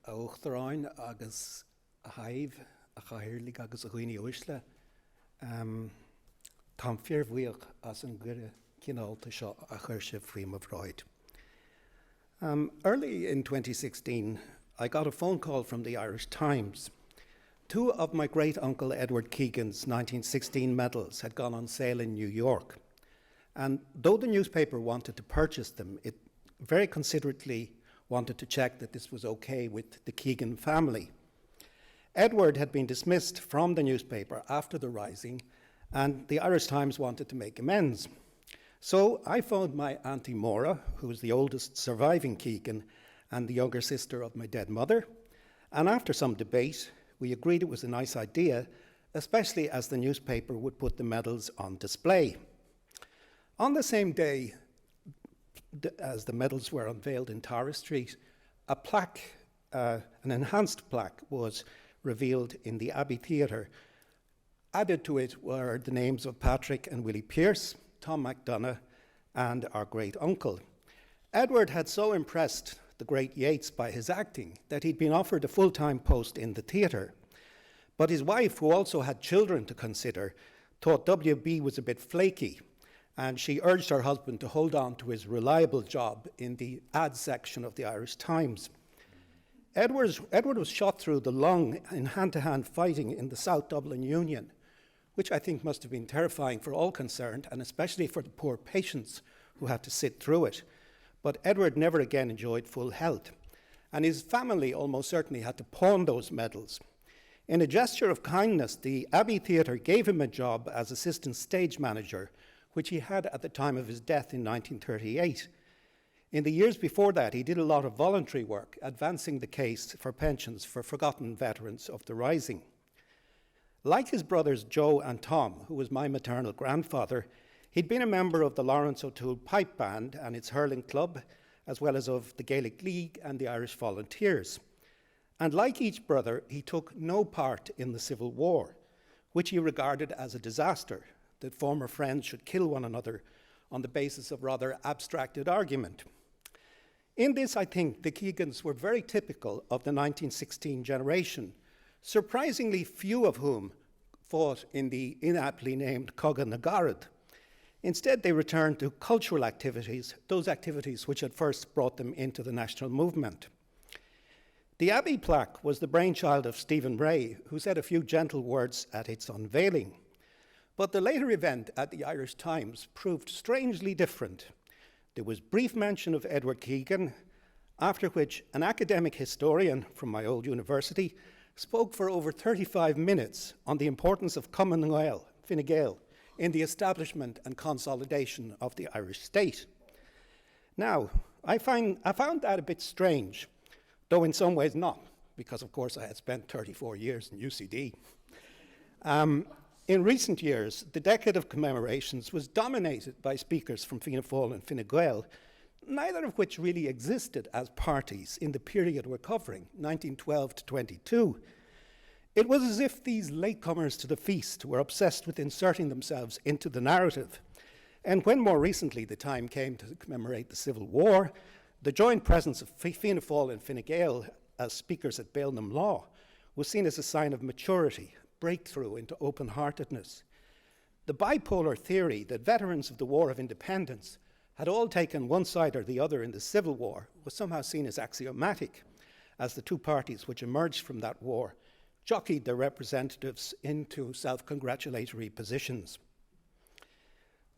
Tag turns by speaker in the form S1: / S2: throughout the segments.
S1: a uachtaráin agus a haimh a chairlig agus a chuoine uisle. Tá fearbhuíoch as an gcuire cinálta seo a chuir sibh faoim a bhráid. Early in 2016, I got a phone call from the Irish Times. Two of my great-uncle Edward Keegan's 1916 medals had gone on sale in New York. And though the newspaper wanted to purchase them, it very considerately wanted to check that this was okay with the Keegan family. Edward had been dismissed from the newspaper after the Rising, and the Irish Times wanted to make amends. So I phoned my Auntie Maura, who was the oldest surviving Keegan and the younger sister of my dead mother, and after some debate, we agreed it was a nice idea, especially as the newspaper would put the medals on display. On the same day as the medals were unveiled in Tara Street, a plaque, an enhanced plaque, was revealed in the Abbey Theatre. Added to it were the names of Patrick and Willie Pearce, Tom MacDonagh, and our great uncle. Edward had so impressed the great Yeats by his acting that he'd been offered a full-time post in the theatre. But his wife, who also had children to consider, thought WB was a bit flaky, and she urged her husband to hold on to his reliable job in the ads section of the Irish Times. Edward was shot through the lung in hand-to-hand fighting in the South Dublin Union, which I think must have been terrifying for all concerned, and especially for the poor patients who had to sit through it. But Edward never again enjoyed full health, and his family almost certainly had to pawn those medals. In a gesture of kindness, the Abbey Theatre gave him a job as assistant stage manager, which he had at the time of his death in 1938. In the years before that, he did a lot of voluntary work, advancing the case for pensions for forgotten veterans of the Rising. Like his brothers Joe and Tom, who was my maternal grandfather, he'd been a member of the Lawrence O'Toole Pipe Band and its hurling club, as well as of the Gaelic League and the Irish Volunteers. And like each brother, he took no part in the Civil War, which he regarded as a disaster, that former friends should kill one another on the basis of rather abstracted argument. In this, I think, the Keegans were very typical of the 1916 generation, surprisingly few of whom fought in the inaptly named Coga na Garad. Instead, they returned to cultural activities, those activities which had first brought them into the national movement. The Abbey plaque was the brainchild of Stephen Ray, who said a few gentle words at its unveiling. But the later event at the Irish Times proved strangely different. There was brief mention of Edward Keegan, after which an academic historian from my old university spoke for over 35 minutes on the importance of Commemoration, Fine Gael, in the establishment and consolidation of the Irish state. Now, I found that a bit strange, though in some ways not, because of course I had spent 34 years in UCD. In recent years, the decade of commemorations was dominated by speakers from Fianna Fáil and Fine Gael, neither of which really existed as parties in the period we're covering, 1912 to 22. It was as if these latecomers to the feast were obsessed with inserting themselves into the narrative. And when more recently the time came to commemorate the Civil War, the joint presence of Fianna Fáil and Fine Gael as speakers at Bailnam Law was seen as a sign of maturity, breakthrough into open-heartedness. The bipolar theory that veterans of the War of Independence had all taken one side or the other in the Civil War was somehow seen as axiomatic, as the two parties which emerged from that war jockeyed their representatives into self-congratulatory positions.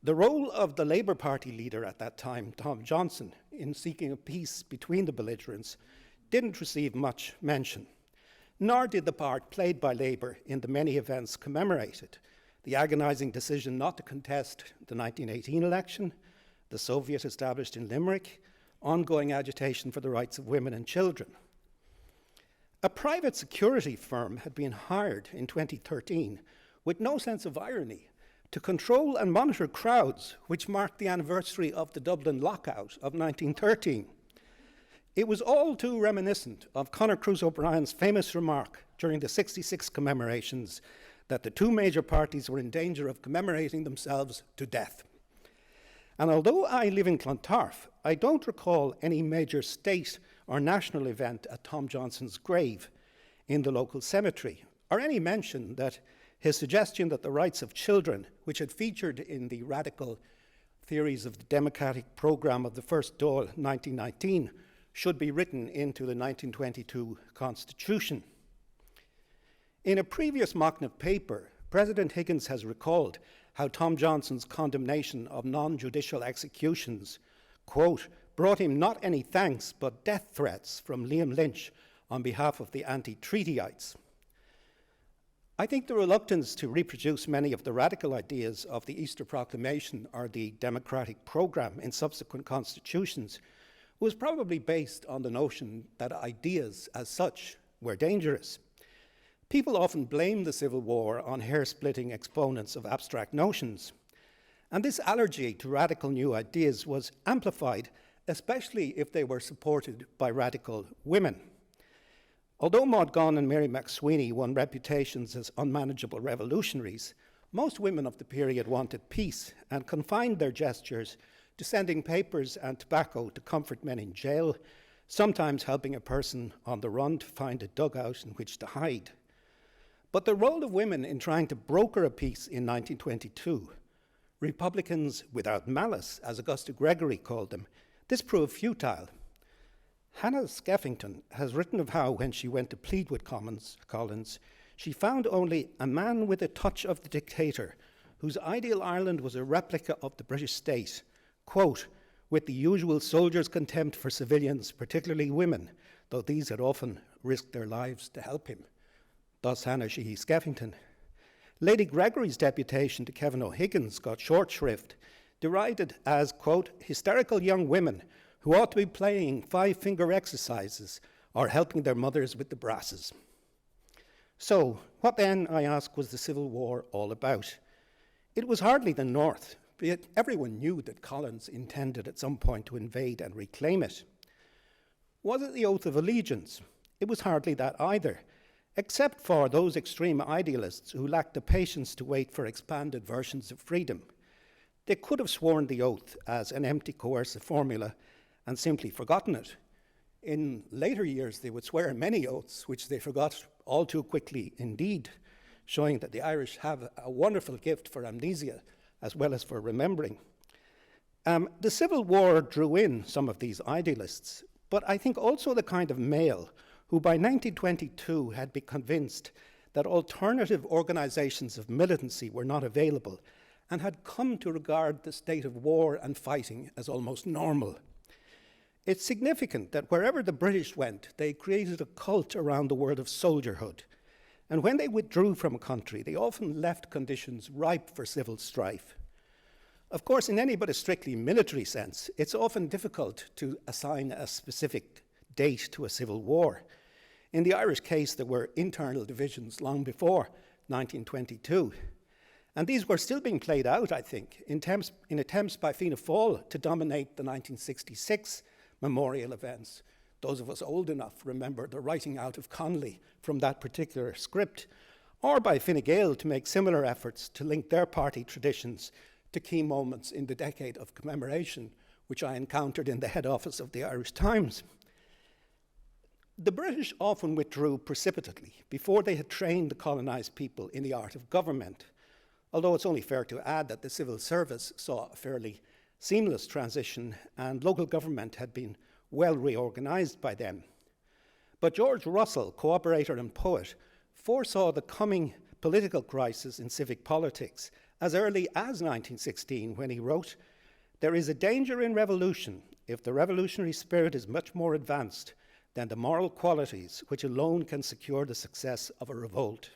S1: The role of the Labour Party leader at that time, Tom Johnson, in seeking a peace between the belligerents didn't receive much mention, nor did the part played by Labour in the many events commemorated: the agonising decision not to contest the 1918 election, the Soviet established in Limerick, ongoing agitation for the rights of women and children. A private security firm had been hired in 2013 with no sense of irony to control and monitor crowds which marked the anniversary of the Dublin lockout of 1913. It was all too reminiscent of Conor Cruise O'Brien's famous remark during the 66 commemorations that the two major parties were in danger of commemorating themselves to death. And although I live in Clontarf, I don't recall any major state or national event at Tom Johnson's grave in the local cemetery, or any mention that his suggestion that the rights of children, which had featured in the radical theories of the democratic programme of the first Dáil 1919, should be written into the 1922 Constitution. In a previous Machnamh paper, President Higgins has recalled how Tom Johnson's condemnation of non-judicial executions, quote, brought him not any thanks but death threats from Liam Lynch on behalf of the anti-treatyites. I think the reluctance to reproduce many of the radical ideas of the Easter Proclamation or the democratic programme in subsequent constitutions was probably based on the notion that ideas as such were dangerous. People often blame the Civil War on hair-splitting exponents of abstract notions, and this allergy to radical new ideas was amplified, especially if they were supported by radical women. Although Maud Gonne and Mary McSweeney won reputations as unmanageable revolutionaries, most women of the period wanted peace and confined their gestures to sending papers and tobacco to comfort men in jail, sometimes helping a person on the run to find a dugout in which to hide. But the role of women in trying to broker a peace in 1922, Republicans without malice, as Augusta Gregory called them, this proved futile. Hannah Skeffington has written of how, when she went to plead with Collins, she found only a man with a touch of the dictator, whose ideal Ireland was a replica of the British state, quote, with the usual soldier's contempt for civilians, particularly women, though these had often risked their lives to help him. Thus Hannah Sheehy Skeffington. Lady Gregory's deputation to Kevin O'Higgins got short shrift, derided as, quote, hysterical young women who ought to be playing five-finger exercises or helping their mothers with the brasses. So, what then, I ask, was the Civil War all about? It was hardly the North, but everyone knew that Collins intended at some point to invade and reclaim it. Was it the oath of allegiance? It was hardly that either, except for those extreme idealists who lacked the patience to wait for expanded versions of freedom. They could have sworn the oath as an empty coercive formula and simply forgotten it. In later years, they would swear many oaths, which they forgot all too quickly indeed, showing that the Irish have a wonderful gift for amnesia as well as for remembering. The Civil War drew in some of these idealists, but I think also the kind of male who by 1922 had been convinced that alternative organizations of militancy were not available and had come to regard the state of war and fighting as almost normal. It's significant that wherever the British went, they created a cult around the word of soldierhood. And when they withdrew from a country, they often left conditions ripe for civil strife. Of course, in any but a strictly military sense, it's often difficult to assign a specific date to a civil war. In the Irish case, there were internal divisions long before 1922. And these were still being played out, I think, in attempts by Fianna Fáil to dominate the 1966 memorial events. Those of us old enough remember the writing out of Connolly from that particular script, or by Fine Gael to make similar efforts to link their party traditions to key moments in the decade of commemoration, which I encountered in the head office of the Irish Times. The British often withdrew precipitately before they had trained the colonised people in the art of government, although it's only fair to add that the civil service saw a fairly seamless transition and local government had been well reorganised by then. But George Russell, cooperator and poet, foresaw the coming political crisis in civic politics as early as 1916 when he wrote, "There is a danger in revolution if the revolutionary spirit is much more advanced than the moral qualities which alone can secure the success of a revolt.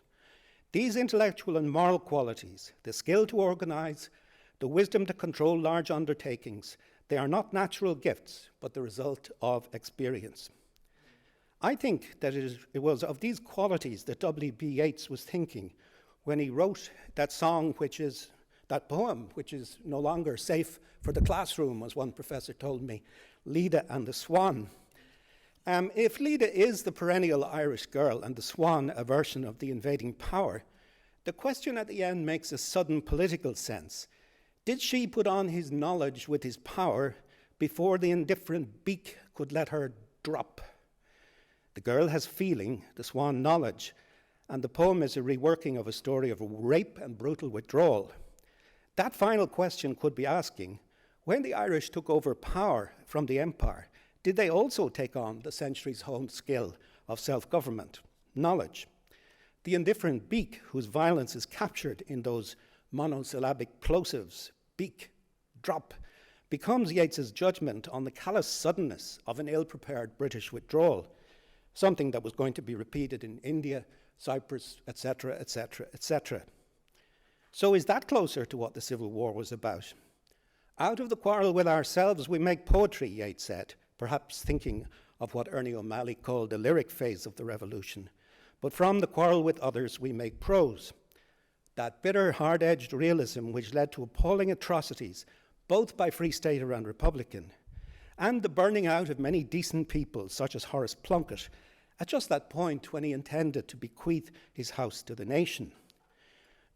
S1: These intellectual and moral qualities, the skill to organise, the wisdom to control large undertakings, they are not natural gifts, but the result of experience." I think that it was of these qualities that W.B. Yeats was thinking when he wrote that poem, which is no longer safe for the classroom, as one professor told me, Leda and the Swan. If Leda is the perennial Irish girl and the Swan a version of the invading power, the question at the end makes a sudden political sense. Did she put on his knowledge with his power before the indifferent beak could let her drop? The girl has feeling, the swan knowledge, and the poem is a reworking of a story of rape and brutal withdrawal. That final question could be asking, when the Irish took over power from the empire, did they also take on the centuries-honed skill of self-government, knowledge? The indifferent beak, whose violence is captured in those monosyllabic plosives, beak, drop, becomes Yeats's judgment on the callous suddenness of an ill-prepared British withdrawal, something that was going to be repeated in India, Cyprus, etc., etc., etc. So is that closer to what the Civil War was about? Out of the quarrel with ourselves, we make poetry, Yeats said, perhaps thinking of what Ernie O'Malley called the lyric phase of the revolution. But from the quarrel with others, we make prose. That bitter, hard-edged realism which led to appalling atrocities, both by Free Stater and Republican, and the burning out of many decent people, such as Horace Plunkett, at just that point when he intended to bequeath his house to the nation.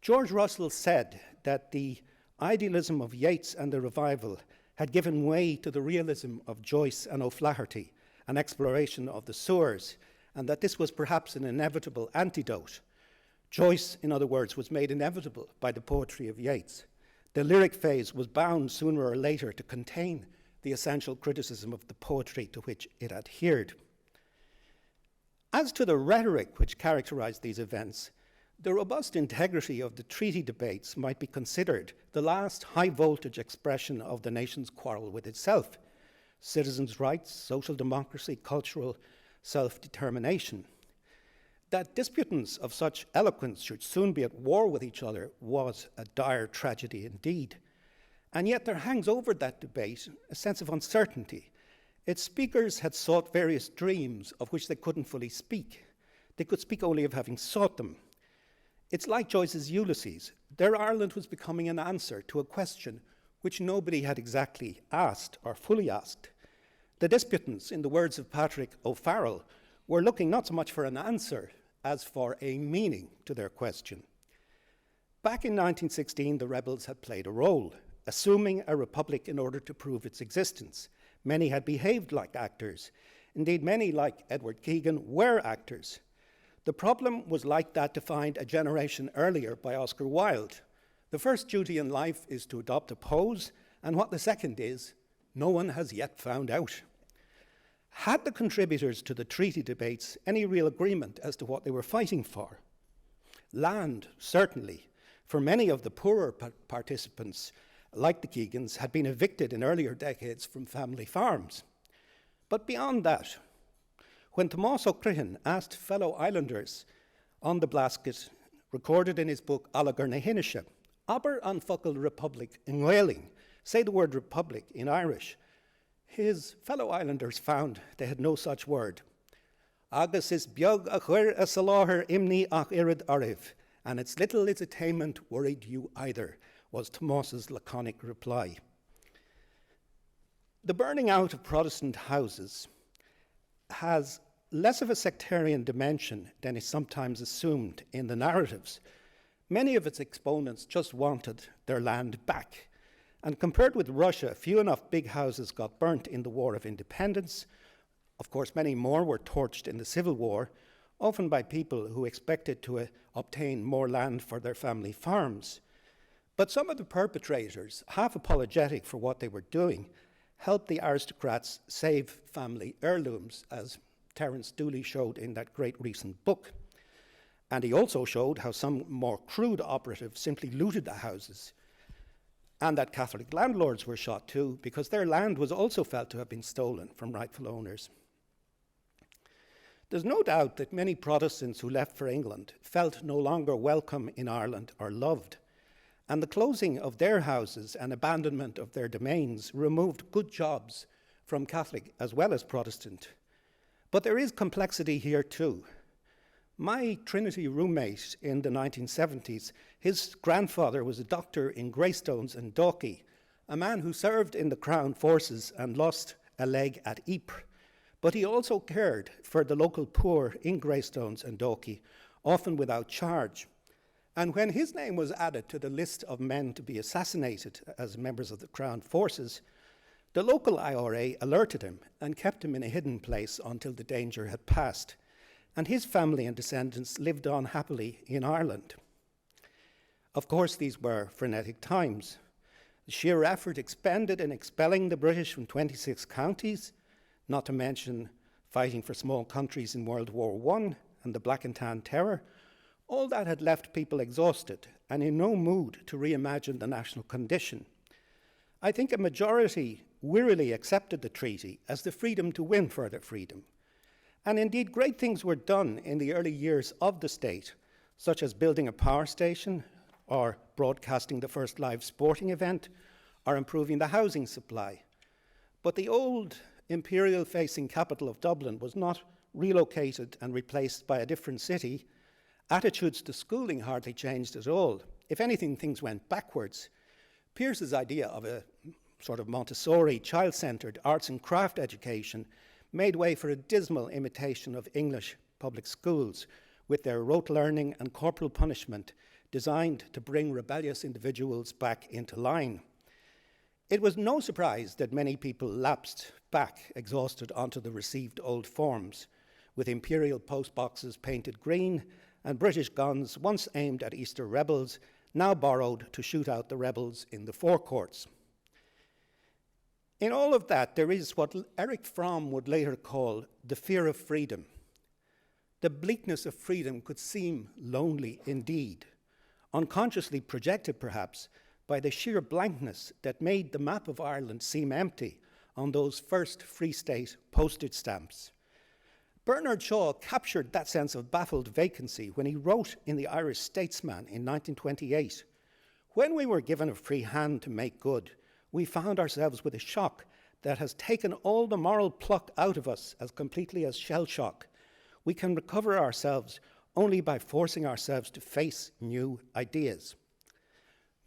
S1: George Russell said that the idealism of Yeats and the revival had given way to the realism of Joyce and O'Flaherty, an exploration of the sewers, and that this was perhaps an inevitable antidote. Joyce, in other words, was made inevitable by the poetry of Yeats. The lyric phase was bound sooner or later to contain the essential criticism of the poetry to which it adhered. As to the rhetoric which characterized these events, the robust integrity of the treaty debates might be considered the last high-voltage expression of the nation's quarrel with itself: citizens' rights, social democracy, cultural self-determination. That disputants of such eloquence should soon be at war with each other was a dire tragedy indeed. And yet there hangs over that debate a sense of uncertainty. Its speakers had sought various dreams of which they couldn't fully speak. They could speak only of having sought them. It's like Joyce's Ulysses. Their Ireland was becoming an answer to a question which nobody had exactly asked or fully asked. The disputants, in the words of Patrick O'Farrell, were looking not so much for an answer as for a meaning to their question. Back in 1916, the rebels had played a role, assuming a republic in order to prove its existence. Many had behaved like actors. Indeed, many, like Edward Keegan, were actors. The problem was like that defined a generation earlier by Oscar Wilde. The first duty in life is to adopt a pose, and what the second is, no one has yet found out. Had the contributors to the treaty debates any real agreement as to what they were fighting for? Land, certainly. For many of the poorer participants, like the Keegans, had been evicted in earlier decades from family farms. But beyond that, when Tomás O'Crihan asked fellow islanders on the Blasket, recorded in his book Allagar na Hinishe, Aber an Focal Republic in Whaling, say the word republic in Irish, his fellow islanders found they had no such word. Agus is biog a chuir a saláthar imni ach irid ariv, and its little its attainment worried you either, was Tomás's laconic reply. The burning out of Protestant houses has less of a sectarian dimension than is sometimes assumed in the narratives. Many of its exponents just wanted their land back. And compared with Russia, few enough big houses got burnt in the War of Independence. Of course, many more were torched in the Civil War, often by people who expected to obtain more land for their family farms. But some of the perpetrators, half apologetic for what they were doing, helped the aristocrats save family heirlooms, as Terence Dooley showed in that great recent book. And he also showed how some more crude operatives simply looted the houses, and that Catholic landlords were shot too, because their land was also felt to have been stolen from rightful owners. There's no doubt that many Protestants who left for England felt no longer welcome in Ireland or loved, and the closing of their houses and abandonment of their domains removed good jobs from Catholic as well as Protestant. But there is complexity here too. My Trinity roommate in the 1970s, his grandfather was a doctor in Greystones and Dalkey, a man who served in the Crown forces and lost a leg at Ypres. But he also cared for the local poor in Greystones and Dalkey, often without charge. And when his name was added to the list of men to be assassinated as members of the Crown forces, the local IRA alerted him and kept him in a hidden place until the danger had passed, and his family and descendants lived on happily in Ireland. Of course, these were frenetic times. The sheer effort expended in expelling the British from 26 counties, not to mention fighting for small countries in World War I and the Black and Tan Terror, all that had left people exhausted and in no mood to reimagine the national condition. I think a majority wearily accepted the treaty as the freedom to win further freedom. And indeed, great things were done in the early years of the state, such as building a power station, or broadcasting the first live sporting event, or improving the housing supply. But the old imperial-facing capital of Dublin was not relocated and replaced by a different city. Attitudes to schooling hardly changed at all. If anything, things went backwards. Pearse's idea of a sort of Montessori, child-centred arts and craft education made way for a dismal imitation of English public schools, with their rote learning and corporal punishment designed to bring rebellious individuals back into line. It was no surprise that many people lapsed back, exhausted, onto the received old forms, with imperial postboxes painted green and British guns once aimed at Easter rebels, now borrowed to shoot out the rebels in the forecourts. In all of that, there is what Erich Fromm would later call the fear of freedom. The bleakness of freedom could seem lonely indeed, unconsciously projected perhaps by the sheer blankness that made the map of Ireland seem empty on those first Free State postage stamps. Bernard Shaw captured that sense of baffled vacancy when he wrote in The Irish Statesman in 1928, "When we were given a free hand to make good, we found ourselves with a shock that has taken all the moral pluck out of us as completely as shell shock. We can recover ourselves only by forcing ourselves to face new ideas."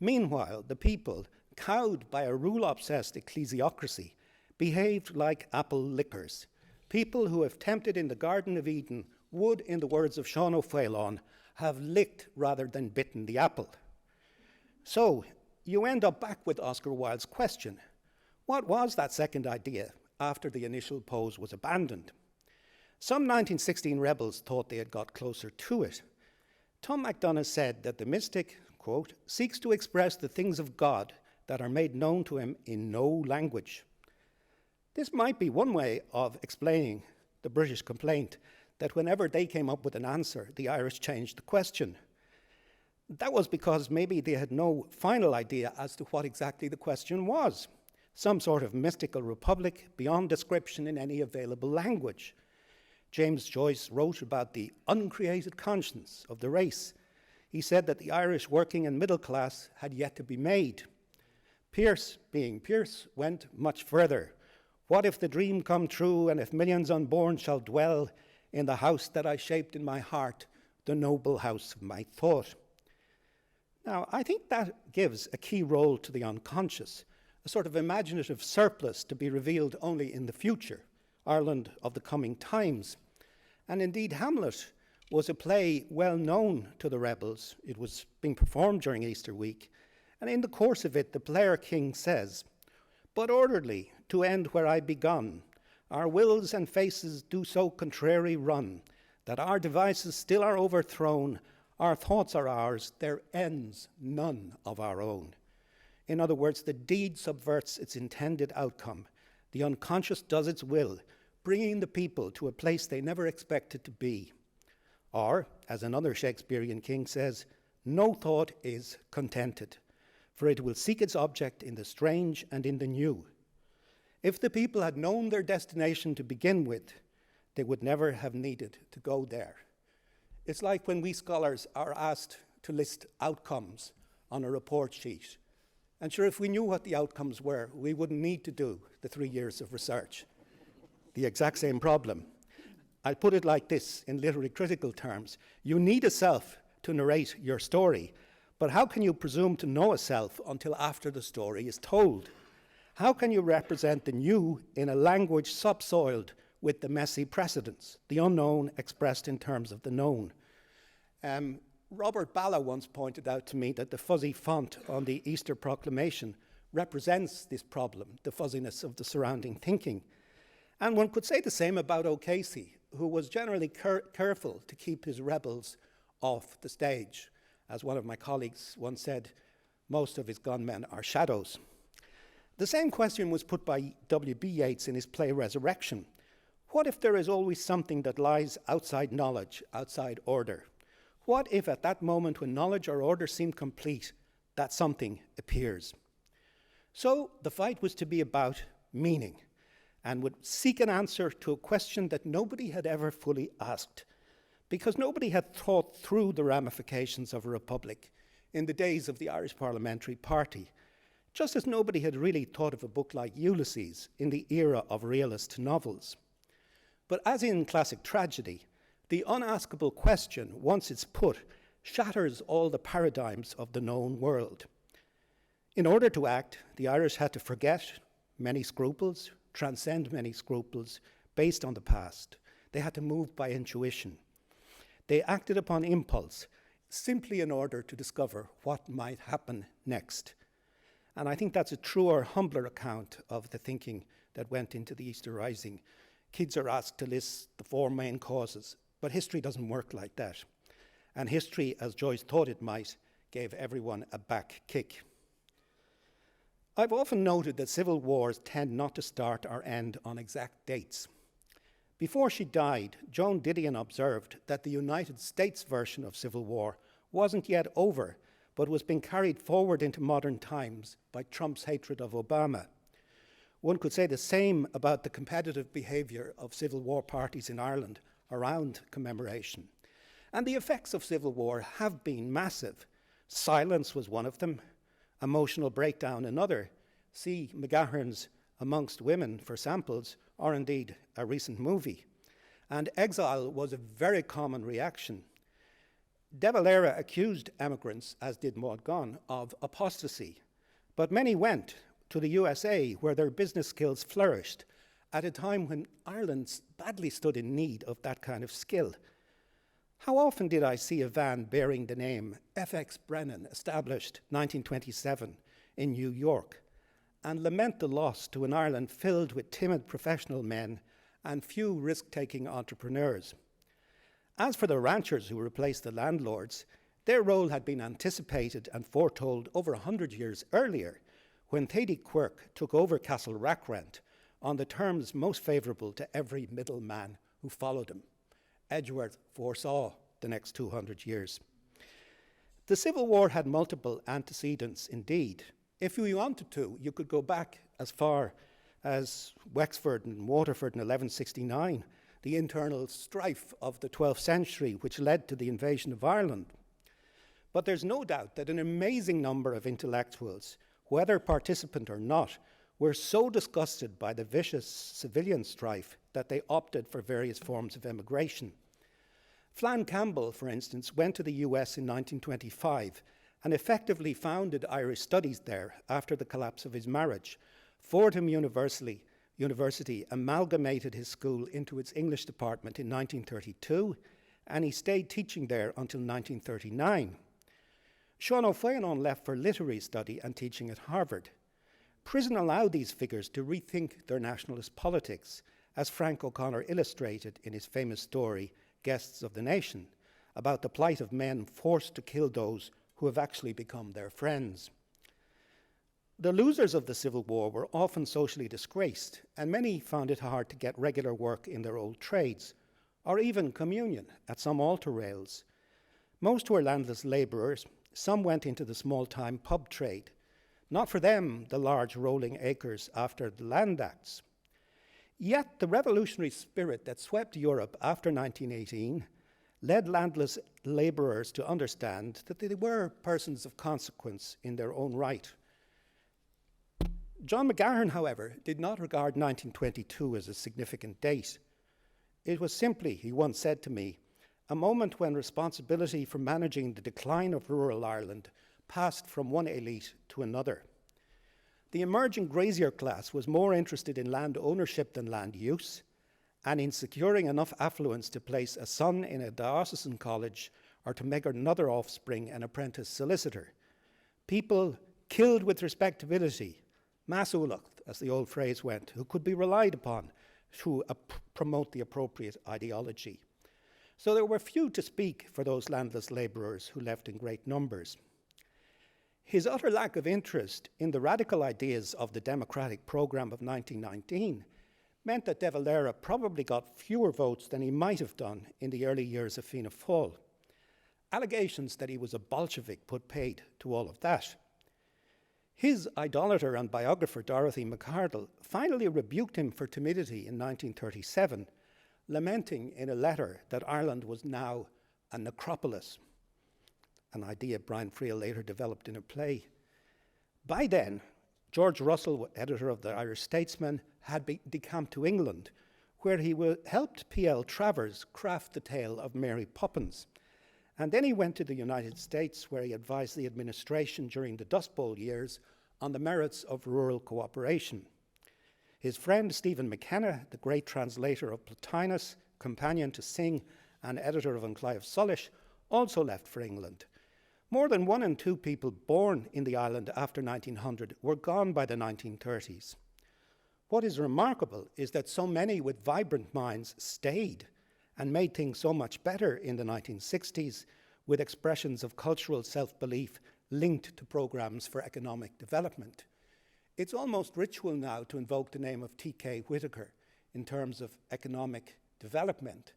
S1: Meanwhile, the people, cowed by a rule-obsessed ecclesiocracy, behaved like apple lickers. People who, if tempted in the Garden of Eden, would, in the words of Sean O'Faolain, have licked rather than bitten the apple. So, you end up back with Oscar Wilde's question: what was that second idea after the initial pose was abandoned? Some 1916 rebels thought they had got closer to it. Tom MacDonagh said that the mystic, quote, seeks to express the things of God that are made known to him in no language. This might be one way of explaining the British complaint that whenever they came up with an answer, the Irish changed the question. That was because maybe they had no final idea as to what exactly the question was. Some sort of mystical republic beyond description in any available language. James Joyce wrote about the uncreated conscience of the race. He said that the Irish working and middle class had yet to be made. Pearse, being Pearse, went much further. What if the dream come true, and if millions unborn shall dwell in the house that I shaped in my heart, the noble house of my thought? Now, I think that gives a key role to the unconscious, a sort of imaginative surplus to be revealed only in the future, Ireland of the coming times. And indeed, Hamlet was a play well known to the rebels. It was being performed during Easter week. And in the course of it, the player king says, "But orderly, to end where I begun, our wills and faces do so contrary run, that our devices still are overthrown, our thoughts are ours, their ends none of our own." In other words, the deed subverts its intended outcome. The unconscious does its will, bringing the people to a place they never expected to be. Or, as another Shakespearean king says, "No thought is contented, for it will seek its object in the strange and in the new." If the people had known their destination to begin with, they would never have needed to go there. It's like when we scholars are asked to list outcomes on a report sheet. And sure, if we knew what the outcomes were, we wouldn't need to do the 3 years of research. The exact same problem. I'll put it like this in literary critical terms. You need a self to narrate your story, but how can you presume to know a self until after the story is told? How can you represent the new in a language subsoiled with the messy precedents, the unknown expressed in terms of the known? Robert Balla once pointed out to me that the fuzzy font on the Easter Proclamation represents this problem, the fuzziness of the surrounding thinking. And one could say the same about O'Casey, who was generally careful to keep his rebels off the stage. As one of my colleagues once said, most of his gunmen are shadows. The same question was put by W.B. Yeats in his play Resurrection. What if there is always something that lies outside knowledge, outside order? What if at that moment when knowledge or order seem complete, that something appears? So the fight was to be about meaning, and would seek an answer to a question that nobody had ever fully asked, because nobody had thought through the ramifications of a republic in the days of the Irish Parliamentary Party, just as nobody had really thought of a book like Ulysses in the era of realist novels. But as in classic tragedy, the unaskable question, once it's put, shatters all the paradigms of the known world. In order to act, the Irish had to forget many scruples, transcend many scruples based on the past. They had to move by intuition. They acted upon impulse, simply in order to discover what might happen next. And I think that's a truer, humbler account of the thinking that went into the Easter Rising. Kids are asked to list the 4 main causes, but history doesn't work like that. And history, as Joyce thought it might, gave everyone a back kick. I've often noted that civil wars tend not to start or end on exact dates. Before she died, Joan Didion observed that the United States version of civil war wasn't yet over, but was being carried forward into modern times by Trump's hatred of Obama. One could say the same about the competitive behaviour of civil war parties in Ireland around Commemoration. And the effects of civil war have been massive. Silence was one of them, emotional breakdown another. See McGahern's Amongst Women for samples, or indeed a recent movie. And exile was a very common reaction. De Valera accused emigrants, as did Maud Gonne, of apostasy. But many went to the USA, where their business skills flourished, at a time when Ireland badly stood in need of that kind of skill. How often did I see a van bearing the name F.X. Brennan, established 1927 in New York, and lament the loss to an Ireland filled with timid professional men and few risk-taking entrepreneurs. As for the ranchers who replaced the landlords, their role had been anticipated and foretold over 100 years earlier, when Thady Quirke took over Castle Rackrent on the terms most favourable to every middleman who followed him. Edgeworth foresaw the next 200 years. The Civil War had multiple antecedents indeed. If you wanted to, you could go back as far as Wexford and Waterford in 1169, the internal strife of the 12th century, which led to the invasion of Ireland. But there's no doubt that an amazing number of intellectuals, whether participant or not, were so disgusted by the vicious civilian strife that they opted for various forms of emigration. Flann Campbell, for instance, went to the US in 1925 and effectively founded Irish studies there after the collapse of his marriage. Fordham University amalgamated his school into its English department in 1932, and he stayed teaching there until 1939. Sean O'Fallon left for literary study and teaching at Harvard. Prison allowed these figures to rethink their nationalist politics, as Frank O'Connor illustrated in his famous story, Guests of the Nation, about the plight of men forced to kill those who have actually become their friends. The losers of the Civil War were often socially disgraced, and many found it hard to get regular work in their old trades, or even communion at some altar rails. Most were landless labourers. Some went into the small-time pub trade. Not for them the large rolling acres after the Land Acts. Yet the revolutionary spirit that swept Europe after 1918 led landless labourers to understand that they were persons of consequence in their own right. John McGahern, however, did not regard 1922 as a significant date. It was simply, he once said to me, a moment when responsibility for managing the decline of rural Ireland passed from one elite to another. The emerging grazier class was more interested in land ownership than land use, and in securing enough affluence to place a son in a diocesan college or to make another offspring an apprentice solicitor. People killed with respectability, masulacht, as the old phrase went, who could be relied upon to promote the appropriate ideology. So there were few to speak for those landless labourers who left in great numbers. His utter lack of interest in the radical ideas of the democratic programme of 1919 meant that De Valera probably got fewer votes than he might have done in the early years of Fianna Fáil. Allegations that he was a Bolshevik put paid to all of that. His idolater and biographer Dorothy McArdle finally rebuked him for timidity in 1937, lamenting in a letter that Ireland was now a necropolis, an idea Brian Friel later developed in a play. By then, George Russell, editor of the Irish Statesman, had decamped to England, where he helped P.L. Travers craft the tale of Mary Poppins. And then he went to the United States, where he advised the administration during the Dust Bowl years on the merits of rural cooperation. His friend Stephen McKenna, the great translator of Plotinus, companion to Synge, and editor of An Clive Solish, also left for England. More than 1 in 2 people born in the island after 1900 were gone by the 1930s. What is remarkable is that so many with vibrant minds stayed and made things so much better in the 1960s with expressions of cultural self-belief linked to programs for economic development. It's almost ritual now to invoke the name of T.K. Whitaker in terms of economic development.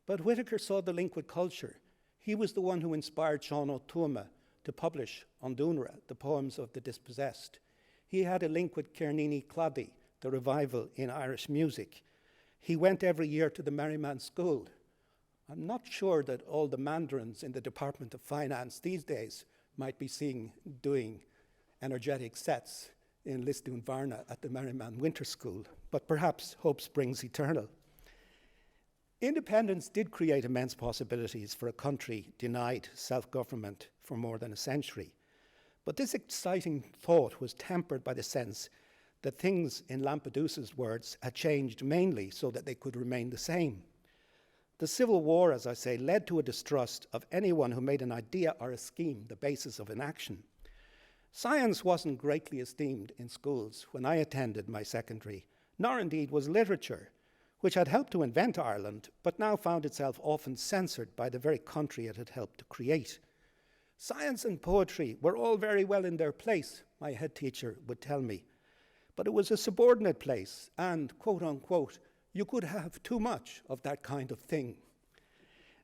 S1: But Whitaker saw the link with culture. He was the one who inspired Sean O'Tuama to publish An Dúnra, the poems of the dispossessed. He had a link with Cernini Claddy, the revival in Irish music. He went every year to the Merryman School. I'm not sure that all the mandarins in the Department of Finance these days might be doing energetic sets in Lisdoon Varna at the Merryman Winter School, but perhaps hope springs eternal. Independence did create immense possibilities for a country denied self-government for more than a century. But this exciting thought was tempered by the sense that things, in Lampedusa's words, had changed mainly so that they could remain the same. The Civil War, as I say, led to a distrust of anyone who made an idea or a scheme the basis of an action. Science wasn't greatly esteemed in schools when I attended my secondary, nor indeed was literature, which had helped to invent Ireland, but now found itself often censored by the very country it had helped to create. Science and poetry were all very well in their place, my head teacher would tell me, but it was a subordinate place, and, quote unquote, you could have too much of that kind of thing.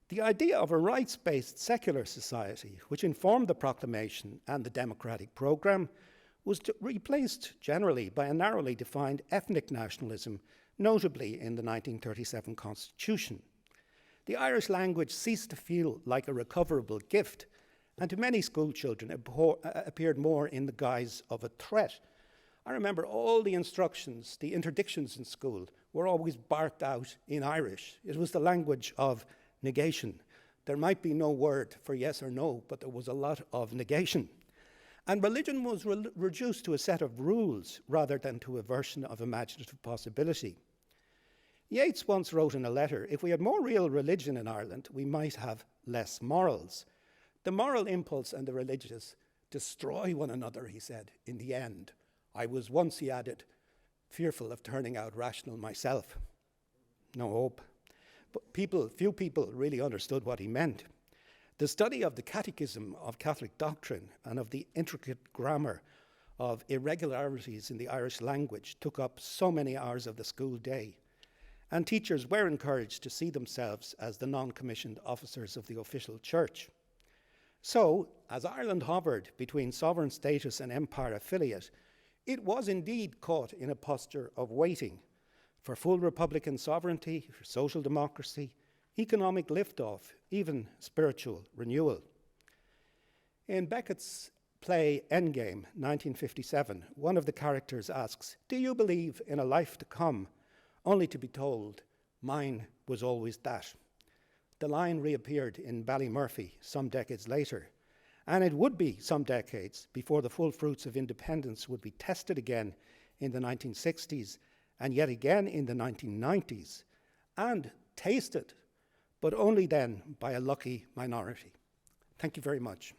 S1: The idea of a rights-based secular society, which informed the proclamation and the democratic programme, was replaced generally by a narrowly defined ethnic nationalism, notably in the 1937 Constitution. The Irish language ceased to feel like a recoverable gift, and to many school children appeared more in the guise of a threat. I remember all the instructions, the interdictions in school were always barked out in Irish. It was the language of negation. There might be no word for yes or no, but there was a lot of negation. And religion was reduced to a set of rules rather than to a version of imaginative possibility. Yeats once wrote in a letter, if we had more real religion in Ireland, we might have less morals. The moral impulse and the religious destroy one another, he said, in the end. I was once, he added, fearful of turning out rational myself. No hope. But few people really understood what he meant. The study of the catechism of Catholic doctrine and of the intricate grammar of irregularities in the Irish language took up so many hours of the school day, and teachers were encouraged to see themselves as the non-commissioned officers of the official church. So, as Ireland hovered between sovereign status and empire affiliate, it was indeed caught in a posture of waiting for full republican sovereignty, for social democracy, economic liftoff, even spiritual renewal. In Beckett's play Endgame, 1957, one of the characters asks, "Do you believe in a life to come?" only to be told, "Mine was always that." The line reappeared in Ballymurphy some decades later, and it would be some decades before the full fruits of independence would be tested again in the 1960s and yet again in the 1990s, and tasted, but only then by a lucky minority. Thank you very much.